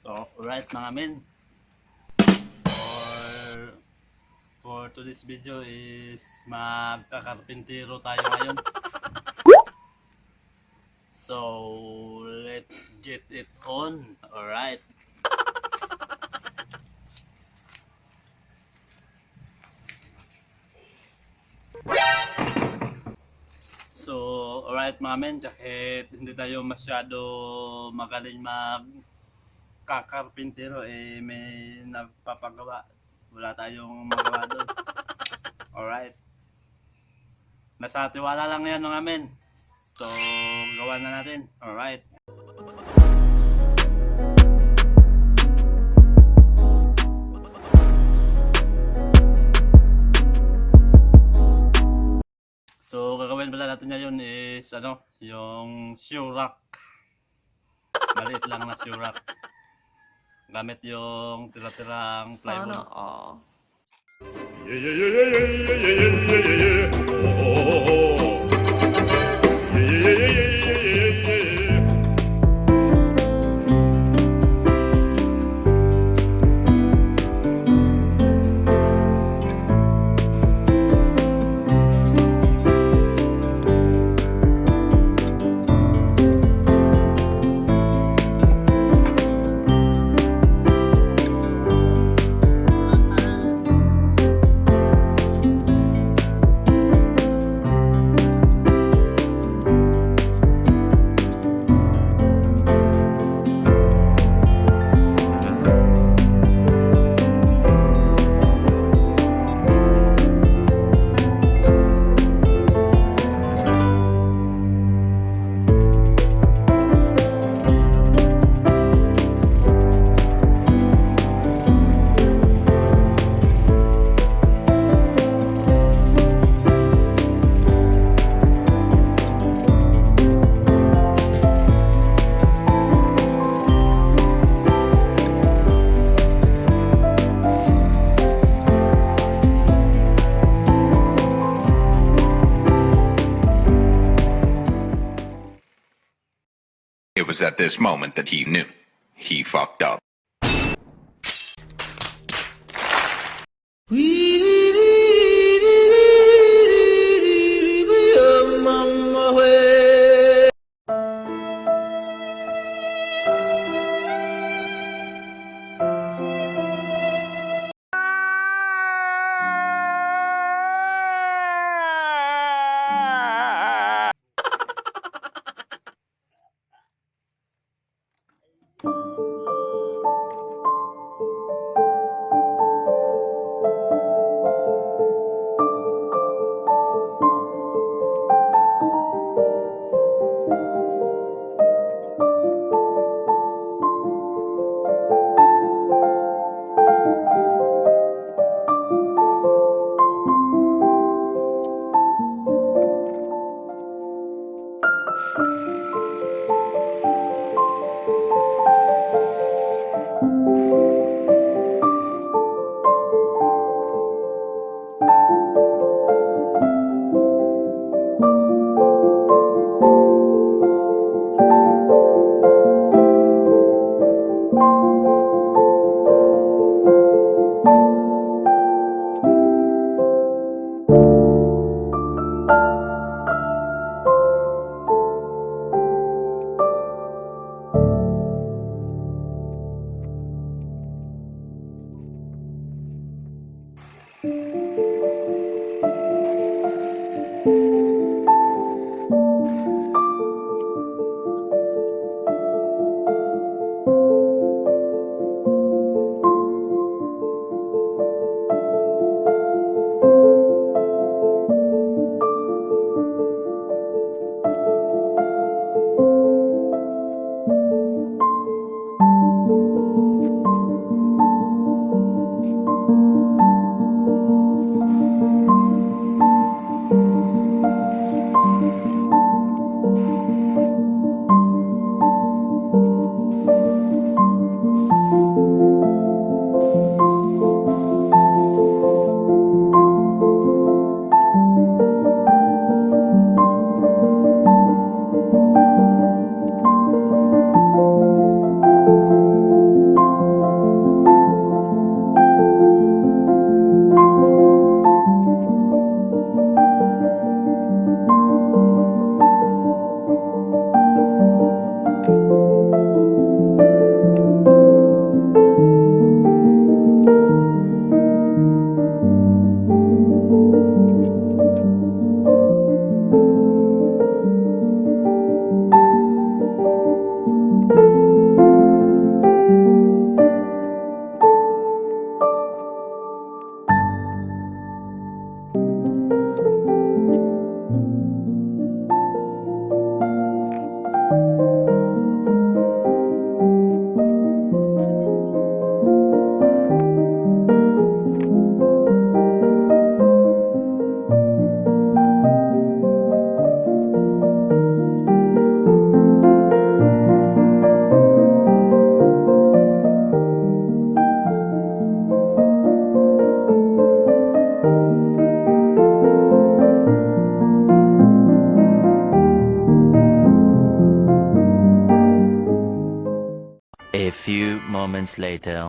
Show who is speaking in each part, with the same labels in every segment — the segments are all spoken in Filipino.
Speaker 1: So, alright mga men. For today's video is magkakarpintero tayo ngayon. So, let's get it on. Alright. So, alright mga men, kahit hindi tayo masyado magaling magkakarpintero, may nagpapagawa. Wala tayong magawa doon. Alright. Nasa tiwala lang yan mga men. So, gawa na natin. Alright. So, gagawin pala natin ngayon is yung shoe rack. Maliit lang na shoe rack. Gamit yung tira-tirang plywood.
Speaker 2: Sana all.
Speaker 3: It was at this moment that he knew. He fucked up.
Speaker 2: A few moments later.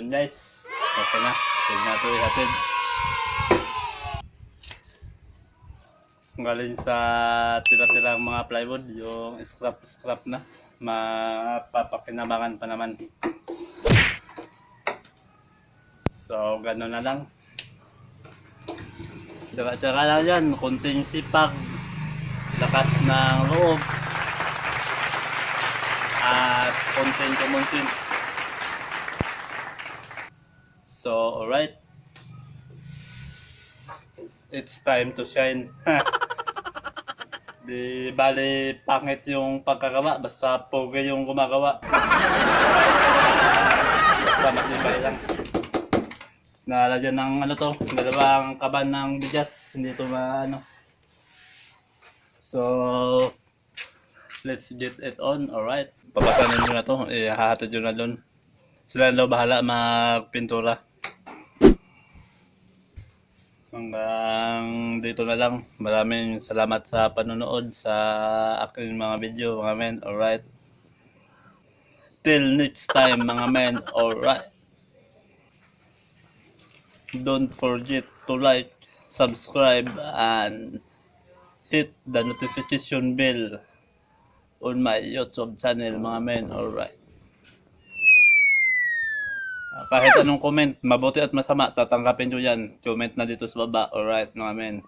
Speaker 1: Yun guys. Okay na. Huwag na ito ihatid. Galing sa tira-tirang mga plywood, yung scrap na. Mapapakinabangan pa naman. So, gano'n na lang. Tsaka lang yan, konting sipag, lakas ng loob, at konting common sense. So, alright. It's time to shine. Di bali pangit yung pagkagawa, basta pogi yung gumagawa. Basta matibay lang. Nalagyan ng ano to, dalawang kaban ng bigas, hindi to maano. So, let's get it on, alright. Papasanin nyo na to, ihahatid nyo na doon. Sila na bahala magpintura. Hanggang dito na lang. Maraming salamat sa panonood sa aking mga video, mga men, alright. Till next time, mga men, alright. Don't forget to like, subscribe, and hit the notification bell on my YouTube channel, mga men, alright. Kahit anong comment, mabuti at masama, tatanggapin nyo yan. Comment na dito sa baba, alright, mga men.